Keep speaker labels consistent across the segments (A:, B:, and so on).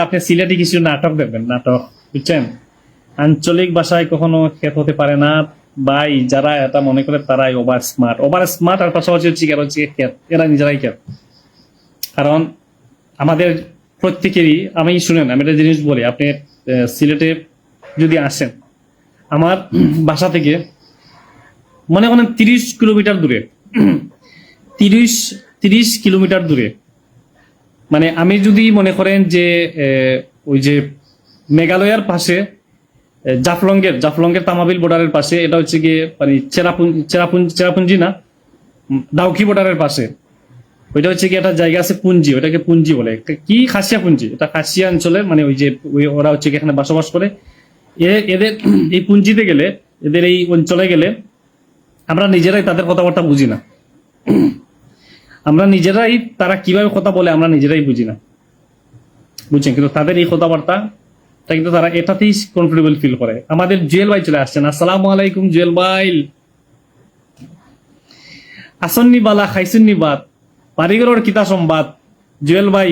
A: আপনি সিলেটি কিছু নাটক দেখবেন, নাটক, বুঝছেন? আঞ্চলিক ভাষায় কখনো ক্ষেত হতে পারে না ভাই। যারা এটা মনে করে তারাই ওভার স্মার্ট, ওভার স্মার্ট। আর পাশাপাশি হচ্ছে এরা হচ্ছে ক্ষেত, এরা নিজেরাই ক্ষেত। কারণ আমাদের প্রত্যেকেরই, আমি শুনেন আমি একটা জিনিস বলি, আপনি সিলেটে যদি আসেন, আমার বাসা থেকে মনে করেন 30 কিলোমিটার দূরে, 30 কিলোমিটার দূরে, মানে আমি যদি মনে করেন যে ওই যে মেঘালয়ের পাশে জাফলংয়ের তামাবিল বর্ডারের পাশে, এটা হচ্ছে গিয়ে মানে চেরাপুঞ্জি না, দাউকি বর্ডারের পাশে, ওইটা হচ্ছে কি একটা জায়গা আছে পুঞ্জি, ওটাকে পুঞ্জি বলে, কি খাসিয়া পুঞ্জি, এটা খাসিয়া অঞ্চলের, মানে ওই যে ওরা হচ্ছে কি এখানে বসবাস করে। এদের এই পুঞ্জিতে গেলে, এদের এই অঞ্চলে গেলে আমরা নিজেরাই তাদের কথাবার্তা বুঝি না। আমরা নিজেরাই, তারা কিভাবে কথা বলে আমরা নিজেরাই বুঝি না, বুঝছেন? কিন্তু তাদের এই কথাবার্তা কিন্তু তারা এটাতেই কমফোর্টেবল ফিল করে। আমাদের জুয়েল ভাই চলে আসছেন, আসসালামু আলাইকুম জুয়েল ভাই। আসন্নি বালা খাইছুন্নি বাদ, বাড়িঘরের কিতা সংবাদ জুয়েল ভাই?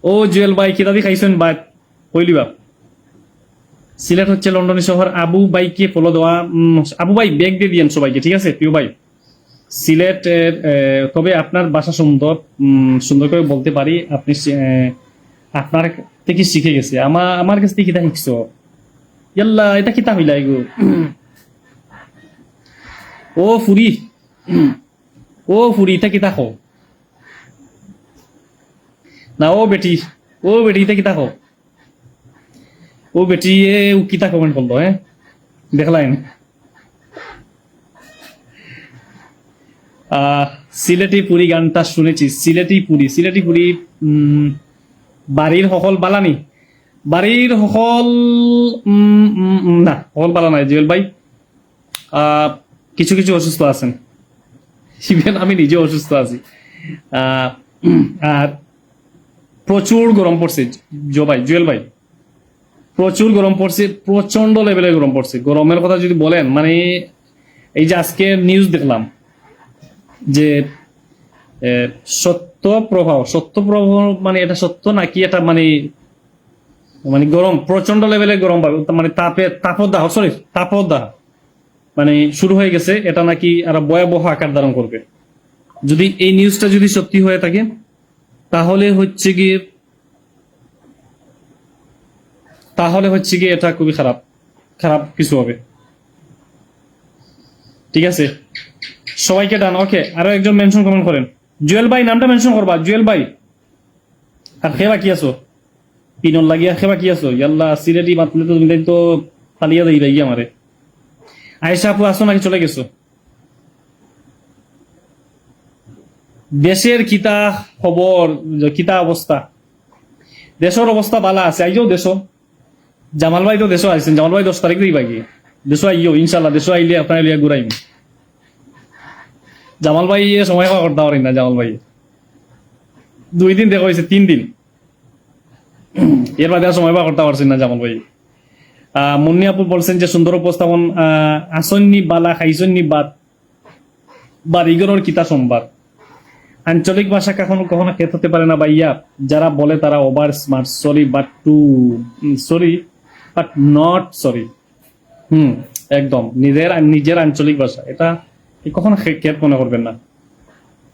A: ও জুয়েল ভাই, কিতা দি খাইছেন বাদ কইলি বাপ? সিলেট হচ্ছে লন্ডনের শহর। আবু ভাইকে ফলো দেওয়া, আবু ভাই ব্যাগ দিয়ে দিয়েন সবাইকে, ঠিক আছে প্রিয় ভাই? সিলেট, তবে আপনার ভাষা সুন্দর, সুন্দর করে বলতে পারি। আপনি আপনার থেকে শিখে গেছে, আমার কাছ থেকে কিতা শিখছো? ইয়াল্লা, এটা কিতা হইলা এগো? ও ফুরি, ও ফুরি, এটা কিতা খো না? ও বেটি, ও বেটি, এটা কিতা খো? ও বেটি এ কিতা কমেন্ট করলো, হ্যাঁ দেখলাম। সিলেটি পুরি গানটা শুনেছি। সিলেটি পুরি, সিলেটি পুরি। বাড়ির সকল বালানি, বাড়ির সকল না, সকল বালা নাই জুয়েল ভাই। কিছু কিছু অসুস্থ আছেন, ইভেন আমি নিজে অসুস্থ আছি। আর প্রচুর গরম পড়ছে জুয়েল ভাই, প্রচুর গরম পড়ছে, প্রচন্ড লেভেলের গরম পড়ছে। গরমের কথা যদি বলেন, মানে এই যে আজকে নিউজ দেখলাম যে সত্য প্রভাব, মানে এটা সত্য নাকি এটা মানে, মানে গরম, প্রচন্ড লেভেলের গরম, মানে তাপদাহ মানে শুরু হয়ে গেছে। এটা নাকি আরো ভয়াবহ আকার ধারণ করবে। যদি এই নিউজটা যদি সত্যি হয়ে থাকে, তাহলে হচ্ছে গিয়ে এটা খুবই খারাপ, খারাপ কিছু হবে। ঠিক আছে, সবাইকে ডান। ওকে, আরো একজন মেনশন কমেন্ট করেন। জুয়েল ভাই নামটা মেনশন করবা, জুয়েল ভাই। আর খেবা কি আছো? পিনল লাগিয়া খেবা কি আছো? ইয়াল্লা, সিলেটি মাতলে তো তুমি তো পালিয়া দেই ভাই আমারে। আয়েশা আপু আসো নাকি চলে গেছো? দেশের কিতা খবর, কিতা অবস্থা? দেশের অবস্থা বালা আছে, আইও দেশ। জামাল ভাই তো দেশ আসছেন, জামাল ভাই 10 তারিখ দিই বাকি দেশ আইও ইনশাল্লাহ। দেশ আইলে আপনার লিয়া ঘুরাইম। জামাল ভাই সময় করতে পারি না, জামাল ভাই 2 দিন দেখা হয়েছে, 3 দিন, এর বাদে সময় করতে পারছি না জামাল ভাই। মুন্নি আপু বলছেন যে সুন্দর উপস্থাপন, আসন্নি বালা খাইছন্নি বাদ, বাড়িঘরের কিতা সম্বাদ। আঞ্চলিক ভাষা কখনো কখনো ক্ষেত হতে পারে না ভাইয়া। যারা বলে তারা over smart. Sorry but not sorry. একদম নিজের আঞ্চলিক ভাষা, এটা কখনো ক্ষেত মনে করবেন না।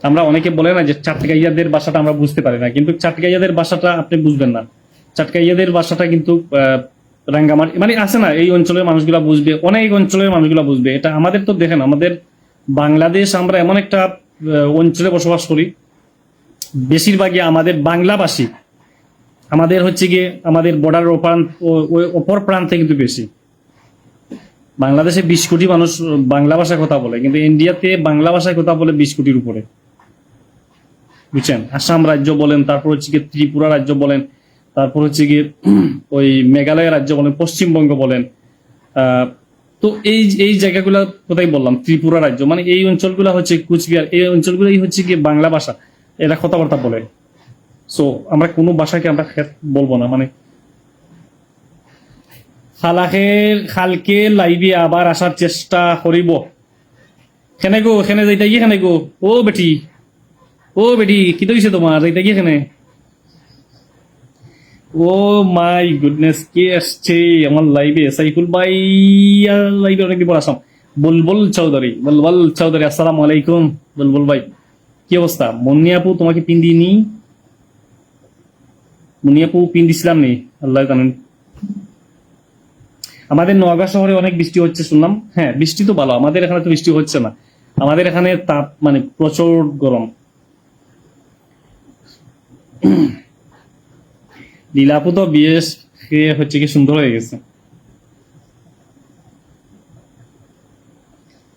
A: আমরা অনেকে বলে না যে চাটগাইয়াদের ভাষাটা আমরা বুঝতে পারি না, কিন্তু চাটগাইয়াদের ভাষাটা আপনি বুঝবেন না। চাটগাইয়াদের ভাষাটা কিন্তু রাঙ্গামাটি মানে আছে না, এই অঞ্চলের মানুষগুলা বুঝবে, অনেক অঞ্চলের মানুষগুলা বুঝবে। এটা আমাদের তো দেখেন, আমাদের বাংলাদেশ, আমরা এমন একটা অঞ্চলে বসবাস করি, বেশিরভাগই আমাদের বাংলাভাষী। আমাদের হচ্ছে গিয়ে আমাদের বর্ডার অপর প্রান্তে কিন্তু বেশি। বাংলাদেশে 20 কোটি মানুষ বাংলা ভাষায় কথা বলে, কিন্তু ইন্ডিয়াতে বাংলা ভাষায় কথা বলে 20 কোটির উপরে, বুঝছেন? আসাম রাজ্য বলেন, তারপর হচ্ছে গিয়ে ত্রিপুরা রাজ্য বলেন, তারপর হচ্ছে গিয়ে ওই মেঘালয় রাজ্য বলেন, পশ্চিমবঙ্গ বলেন। তো এই জায়গাগুলো কোথায় বললাম, ত্রিপুরা রাজ্য, মানে এই অঞ্চলগুলো হচ্ছে কুচবিহার, এই অঞ্চলগুলোই হচ্ছে গিয়ে বাংলা ভাষা, এরা কথাবার্তা বলে। সো আমরা কোনো ভাষাকে আমরা বলবো না। মানে খালকে লাইভে আবার আসার চেষ্টা করিব। কেনে গো, এখানে যাইতে গিয়ে কেনে গো? ও বেটি কি তো হইছে তোমার? যাইতে গিয়ে কেনে? ও মাই গুডনেস, কে আসছে আমার লাইভে? সাইফুল ভাই লাইভে অনেকদিন পর আসলাম। বুলবুল চৌধুরী, বুলবুল চৌধুরী, আসসালামু আলাইকুম। বুলবুল ভাই, কি অবস্থা? মুন্নি আপু তোমাকে পিন দিইনি? মুন্নি আপু পিন দিছিলাম নি? আল্লাহ জানেন। আমাদের নোয়াগাঁ শহরে অনেক বৃষ্টি হচ্ছে শুনলাম। হ্যাঁ, বৃষ্টি তো ভালো, আমাদের এখানে তো বৃষ্টি হচ্ছে না। আমাদের এখানে তাপ মানে প্রচুর গরম। লীলা আপু তো বিয়ে খেয়ে হচ্ছে কি সুন্দর হয়ে গেছে।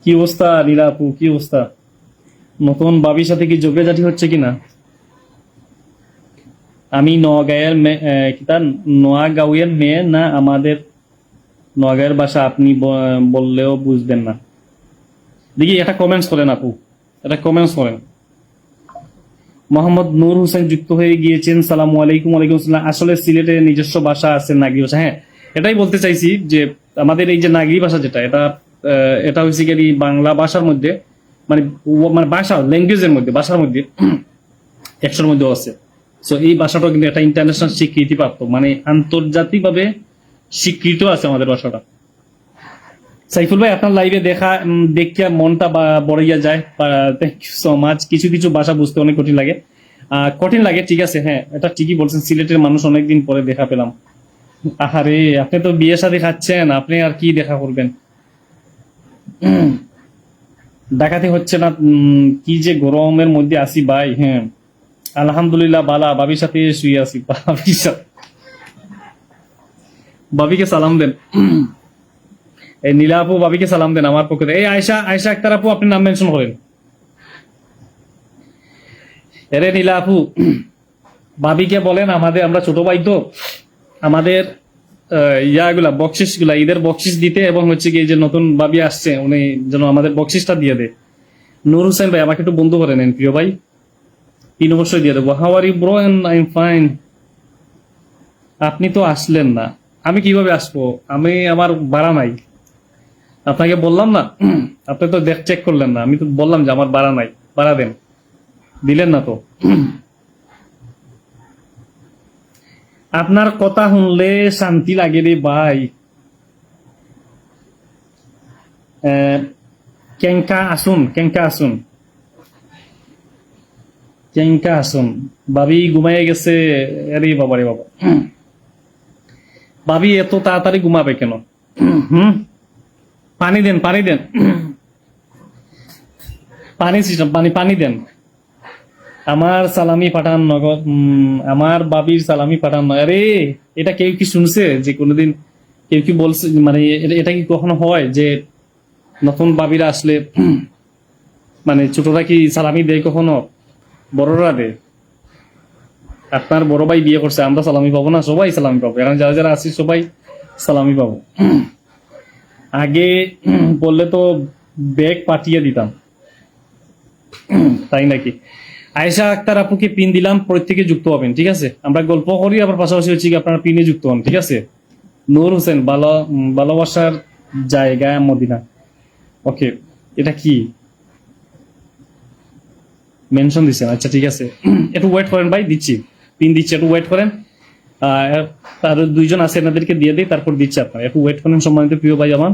A: কি অবস্থা লীলা আপু, কি অবস্থা? নতুন বাবির সাথে কি ঝগড়াঝাটি হচ্ছে কিনা? আমি নওগাঁয়ের কি তার নোয়াগাঁওয়ের মেয়ে না, আমাদের নোয়াগাঁয়ের ভাষা আপনি বললেও বুঝবেন না। দেখি এটা কমেন্টস করেন আপু, এটা কমেন্টস করেন। মোহাম্মদ নূর হোসেন যুক্ত হয়ে গিয়েছেন, সালামু আলাইকুম। ওয়ালাইকুম আসসালাম। আসলে সিলেটের নিজস্ব ভাষা আছে নাগরি ভাষা। হ্যাঁ, এটাই বলতে চাইছি যে আমাদের এই যে নাগরি ভাষা যেটা, এটা হচ্ছে কি বাংলা ভাষার মধ্যে মানে মানে ভাষা ল্যাঙ্গুয়েজের মধ্যে, ভাষার মধ্যে 100-র মধ্যে আছে। সো এই ভাষাটা কিন্তু একটা ইন্টারন্যাশনাল স্বীকৃতি প্রাপ্ত, মানে আন্তর্জাতিকভাবে স্বীকৃত আছে আমাদের ভাষাটা। সাইফুল ভাই, আপনার লাইভে দেখিয়া মনটা বড়াইয়া যায়। Thank you so much. কিছু কিছু ভাষা বুঝতে অনেক কঠিন লাগে, কঠিন লাগে, ঠিক আছে। হ্যাঁ, এটা ঠিকই বলছেন, সিলেটের মানুষ অনেকদিন পরে দেখা পেলাম। আহারে, আপনি তো বিয়ে শাদী খাচ্ছেন, আপনি আর কি দেখা করবেন? ডাকাতি হচ্ছে না? কি যে গরমের মধ্যে আসি ভাই। হ্যাঁ, আলহামদুলিল্লাহ বালা, ভাবির সাথে শুয়ে আছি। ভাবির সাথে, ভাবিকে সালাম দেন। এই নীলা আপু, ভাবিকে সালাম দেন আমার পক্ষে। এই আয়শা, আয়শা আক্তার আপু, আপনি নাম মেনশন করেন। এরে নীলা আপু, ভাবিকে বলেন আমাদের, আমরা ছোট ভাই তো, আমাদের ইয়াগুলা বকশিস গুলা, ঈদের বকশিস দিতে, এবং হচ্ছে কি যে নতুন ভাবি আসছে, উনি যেন আমাদের বকশিসটা দিয়ে দেয়। নূর হোসেন ভাই, আমাকে একটু বন্ধু করে নেন প্রিয় ভাই, 3 অবশ্যই দিয়ে দেবো। How are you bro? And I am fine. আপনি তো আসলেন না, আমি কিভাবে আসবো? আমার ভাড়া নাই। আপনাকে বললাম না? আপনি তো চেক করলেন না। আমি তো বললাম যে আমার ভাড়া নাই, ভাড়া দেন, দিলেন না তো। আপনার কথা শুনলে শান্তি লাগে রে ভাই। কেঙ্কা আসুন, কেঙ্কা আসুন, কেঙ্কা আসুন। ভাবি ঘুমাইয়ে গেছে? আরে বাবা রে বাবা, ভাবি এত তাড়াতাড়ি ঘুমাবে কেন? হুম, পানি দেন, পানি দেন, পানি সিস্টেম, পানি পানি দেন। আমার সালামি পাঠান নগদ। আমার বাবির সালামি পাঠান। আরে, এটা কেউ কি শুনছে যে কোনোদিন? কেউ কি বলছে মানে এটা কি কখনো হয় যে নতুন বাবিরা আসলে মানে ছোটরা কি সালামি দেয় কখনো? বড়রা দেয়। আপনার বড় ভাই বিয়ে করছে, আমরা সালামি পাবো না? সবাই সালামি পাবো, এখন যারা যারা আছি সবাই সালামি পাবো। আগে বললে তো ব্যাগ পাঠিয়ে দিতাম, তাই নাকি? আয়েশা আক্তার আপুকে পিন দিলাম, প্রত্যেকে যুক্ত হবেন, ঠিক আছে? আমরা গল্প করি, আবার পাশাপাশি হচ্ছে কি আপনারা পিনে যুক্ত হন, ঠিক আছে? নূর হোসেন, ভালোবাসার জায়গা মদিনা। ওকে, এটা কি মেনশন দিচ্ছেন? আচ্ছা ঠিক আছে, একটু ওয়েট করেন ভাই, দিচ্ছি, পিন দিচ্ছি, একটু ওয়েট করেন। আর 2জন আছে, এনাদেরকে দিয়ে দিই, তারপর দিচ্ছি। আপনার একটু ওয়েট করেন সম্মানিত প্রিয় ভাই আমার।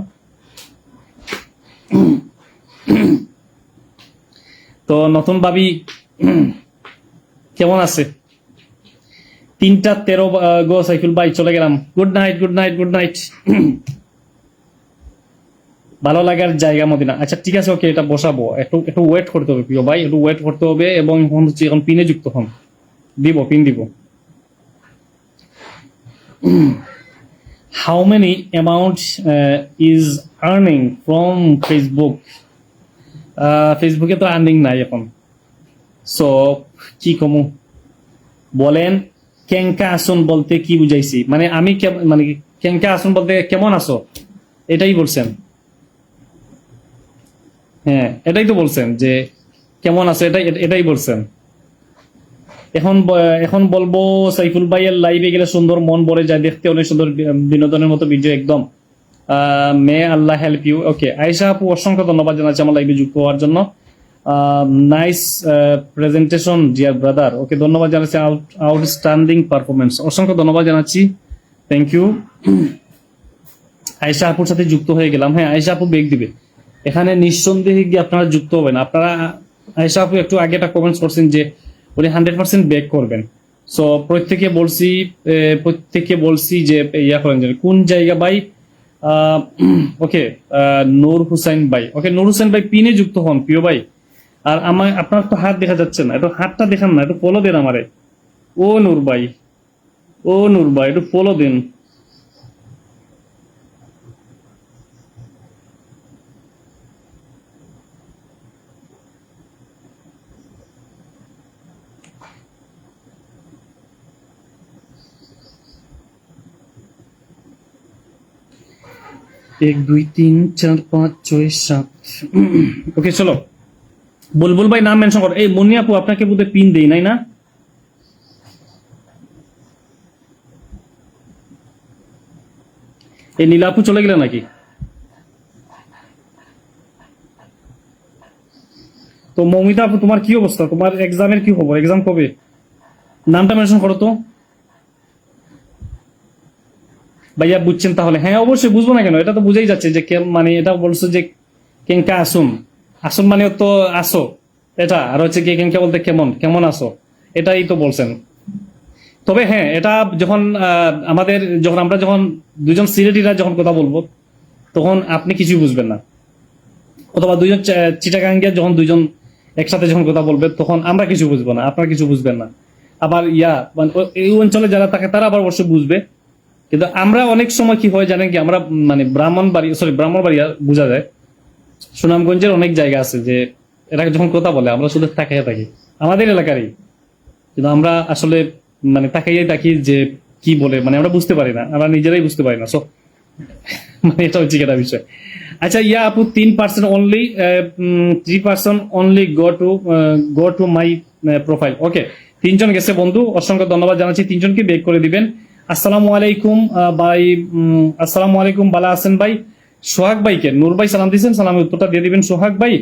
A: তো নতুন ভাবি কেমন আছে? 3টা 13 গো সাইফুল ভাই, চলে গেলাম। Good night, good night, good night. ভালো লাগার জায়গা মদিনা। আচ্ছা ঠিক আছে, ওকে, এটা বসাবো। একটু একটু ওয়েট করতে হবে প্রিয় ভাই, একটু ওয়েট করতে হবে। এবং এখন পিনে যুক্ত হন, দিব, পিন দিব। How many amount is earning from Facebook? ফেসবুকে তো আর্নিং নাই এখন। সো কি কমু বলেন? কেঙ্কা আসুন বলতে কি বুঝাইছি? মানে আমি মানে কেঙ্কা আসুন বলতে কেমন আছো, এটাই বলছেন? হ্যাঁ, এটাই তো বলছেন যে কেমন আছে, এটাই বলছেন। এখন বলবো সাইফুল ভাইয়ের লাইভে গেলে সুন্দর মন ভরে যায়, দেখতে অনেক সুন্দর, বিনোদনের মতো ভিডিও একদম। May Allah help you. Okay, Ayesha আপু, অসংখ্য ধন্যবাদ জানাচ্ছি আমার লাইভে যুক্ত হওয়ার জন্য। Nice presentation dear brother. Okay, ধন্যবাদ জানাচ্ছি। আউটস্ট্যান্ডিং পারফরমেন্স, অসংখ্য ধন্যবাদ জানাচ্ছি, থ্যাংক ইউ। আয়েশা আপুর সাথে যুক্ত হয়ে গেলাম। হ্যাঁ, আয়েশা আপু বেগ দিবে, এখানে নিঃসন্দেহে গিয়ে আপনারা যুক্ত হবেন। আপনারা আয়েশা আপু একটু আগে একটা কমেন্টস করছেন যে উনি 100% বেক করবেন। সো প্রত্যেককে বলছি যে ইয়া করেন, যে কোন জায়গা ভাই। ওকে, নূর হুসাইন ভাই, ওকে নূর হুসাইন ভাই পিনে যুক্ত হন প্রিয় ভাই। আর আমার আপনার তো হাত দেখা যাচ্ছে না, একটু হাতটা দেখান না, একটু ফলো দেন আমারে। ও নূর ভাই, ও নূর ভাই, একটু ফলো দেন। এক দুই তিন চার পাঁচ ছয় সাত। ওকে চলো, বুলবুল ভাই নাম মেনশন করো। এই মুন্নি আপু আপনাকে বোধহয় পিন দেই নাই না? এই নীলা আপু চলে গেলে নাকি? তো মৌমিতা আপু তোমার কি অবস্থা? তোমার এক্সামের কি খবর? এক্সাম কবে? নামটা মেনশন করো তো ভাইয়া। বুঝছেন তাহলে? হ্যাঁ অবশ্যই, বুঝবো না কেন, এটা তো বুঝেই যাচ্ছে যে মানে এটা বলছো যে কেঙ্কা আসুন। আসুন মানে তো আসো, এটা আর হচ্ছে কি কেঙ্কা বলতে কেমন কেমন আসো, এটাই তো বলছেন। তবে হ্যাঁ, এটা যখন আমরা যখন দুজন সিলেটিরা যখন কথা বলবো, তখন আপনি কিছুই বুঝবেন না। অথবা দুজন চিটাগাঙ্গিয়া যখন দুজন একসাথে যখন কথা বলবে, তখন আমরা কিছু বুঝবো না, আপনারা কিছু বুঝবেন না। আবার মানে এই অঞ্চলে যারা থাকে তারা আবার অবশ্যই বুঝবে। কিন্তু আমরা অনেক সময় কি হয় জানেন কি, আমরা মানে ব্রাহ্মণবাড়িয়া বোঝা যায়। সুনামগঞ্জের অনেক জায়গা আছে যে এরা যখন কথা বলে আমরা শুধু তাকাইয়া থাকি, আমাদের এলাকারই, কিন্তু আমরা আসলে মানে তাকাইয়াই থাকি যে কি বলে, মানে আমরা বুঝতে পারি না, আমরা নিজেরাই বুঝতে পারি না। সো মানে এটা হচ্ছে একটা বিষয়। আচ্ছা আপু 3% only, 3% only go to my profile. Okay, 3জন গেছে বন্ধু, অসংখ্য ধন্যবাদ জানাচ্ছি। 3জনকে বেক করে দিবেন। আসসালামু আলাইকুম ভাই, আসসালামু আলাইকুম, বালা আছেন ভাই? সোহাগ ভাইকে নূর ভাই সালাম দিয়েছেন, সালামের উত্তরটা দিয়ে দিবেন সোহাগ ভাই।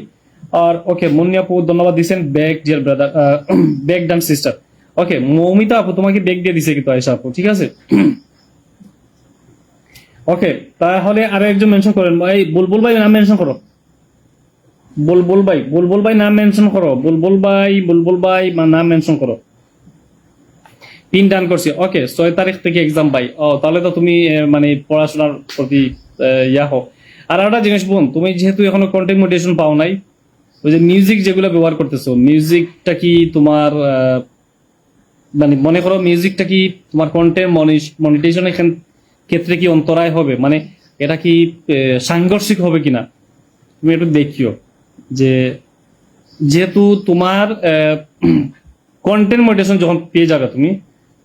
A: আর ওকে, মুন্নি আপু ধন্যবাদ দিয়েছেন, ব্যাক ডিয়ার ব্রাদার, ব্যাক ডান সিস্টার। ওকে, মৌমিতা আপু তোমাকে বেক দিয়ে দিছে কিন্তু আয়েশা আপু, ঠিক আছে। ওকে, তাহলে আরো একজন মেনশন করেন ভাই, বুলবুল ভাই নাম মেনশন করো। বুলবুল ভাই নাম মেনশন করো, বুলবুল ভাই নাম মেনশন করো। পিন ডান করছি। ওকে, 6 তারিখ থেকে এক্সাম ভাই। ও তাহলে তো তুমি মানে পড়াশোনার প্রতি ইয়া হও। আর একটা জিনিস বোন, তুমি যেহেতু এখনো কন্টেন্ট মোটিভেশন পাও নাই, ওই যে মিউজিক যেগুলো ব্যবহার করতেছো, মিউজিকটা কি তোমার মানে মনে করো মিউজিকটা কি তোমার কন্টেন্ট মনিটাইজেশন ক্ষেত্রে কি অন্তরায় হবে, মানে এটা কি সাংঘর্ষিক হবে কিনা তুমি একটু দেখিও। যে যেহেতু তোমার কন্টেন্ট মনিটাইজেশন যখন পেয়ে যাবে তুমি,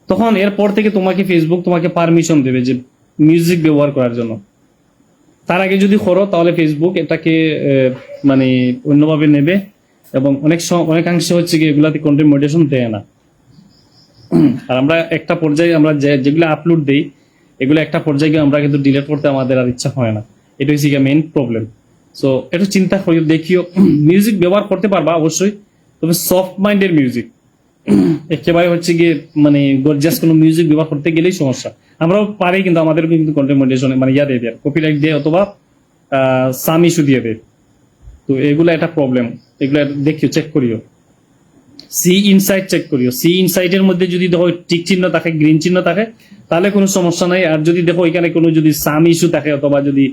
A: তখন এরপর থেকে তোমাকে ফেসবুক তোমাকে পারমিশন দেবে যে মিউজিক ব্যবহার করার জন্য। তার আগে যদি করো তাহলে ফেসবুক এটাকে মানে অন্যভাবে নেবে, এবং অনেকাংশে হচ্ছে কি এগুলাতে কন্টেন্ট মনিটাইজেশন দেয় না। আর আমরা একটা পর্যায়ে আমরা যেগুলো আপলোড দেই, এগুলো একটা পর্যায়ে আমরা কিন্তু ডিলিট করতে আমাদের আর ইচ্ছা হয় না। এটা হচ্ছে মেইন প্রবলেম। সো একটু চিন্তা করি, দেখিও। মিউজিক ব্যবহার করতে পারবা অবশ্যই, তবে সফট মাইন্ডের মিউজিক, একেবারে হচ্ছে গিয়ে মানে গর্জিয়াস কোনো মিউজিক ব্যবহার করতে গেলেই সমস্যা। আমরাও পারি, কিন্তু আমাদের কিন্তু কন্টেন্ট মনিটাইজেশন মানে দিয়ে দেয়, কপিরাইট দিয়ে অথবা সাম ইস্যু দিয়ে দেয়। তো এগুলো একটা প্রবলেম, এগুলো দেখিও, চেক করিও। সি ইনসাইট চেক করিও। সি ইনসাইটের মধ্যে যদি দেখো টিক চিহ্ন থাকে, গ্রিন চিহ্ন থাকে, তাহলে কোনো সমস্যা নাই। আর যদি দেখো এখানে কোনো যদি সাম ইস্যু থাকে অথবা যদি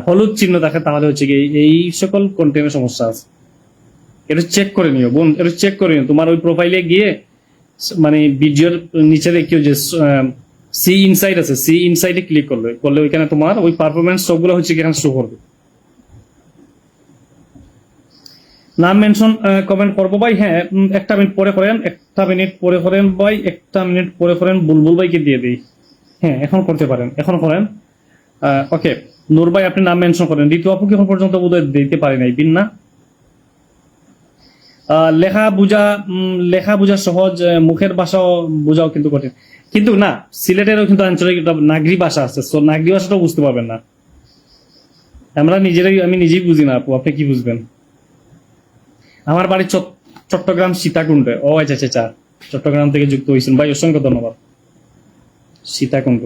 A: হলুদ চিহ্ন থাকে, তাহলে হচ্ছে কি এই সকল কন্টেন্টের সমস্যা আছে। এটা চেক করে নিও বোন, এটা চেক করে নিও। তোমার ওই প্রোফাইলে গিয়ে মানে ভিডিওর নিচে দেখিও যে সি ইনসাইট আছে, সি ইনসাইটে ক্লিক করলে ওইখানে তোমার ওই পারফরমেন্স সবগুলো হচ্ছে কি এখানে শো করবে। নাম মেনশন কমেন্ট করবো ভাই। হ্যাঁ, 1 মিনিট পরে করেন, 1 মিনিট পরে করেন ভাই, 1 মিনিট পরে করেন। বুলবুল ভাইকে দিয়ে দিই। হ্যাঁ, এখন করতে পারেন, এখন করেন। ওকে, নূর ভাই আপনি নাম মেনশন করেন। ঋতু আপু কি এখন পর্যন্ত বোধহয় দিতে পারি নাই, বিন না? লেখা বুঝা সহজ, মুখের ভাষাও বোঝাও কিন্তু কঠিন। কিন্তু না, সিলেটেরও কিন্তু আঞ্চলিক নাগরি ভাষা আছে, তো নাগরি ভাষাটাও বুঝতে পারবেন না। আমি নিজেই বুঝি না আপু, আপনি কি বুঝবেন? আমার বাড়ি চট্টগ্রাম সীতাকুণ্ডে। ও আচ্ছা আচ্ছা আচ্ছা, চট্টগ্রাম থেকে যুক্ত হয়েছেন ভাই, অসংখ্য ধন্যবাদ। সীতাকুণ্ড।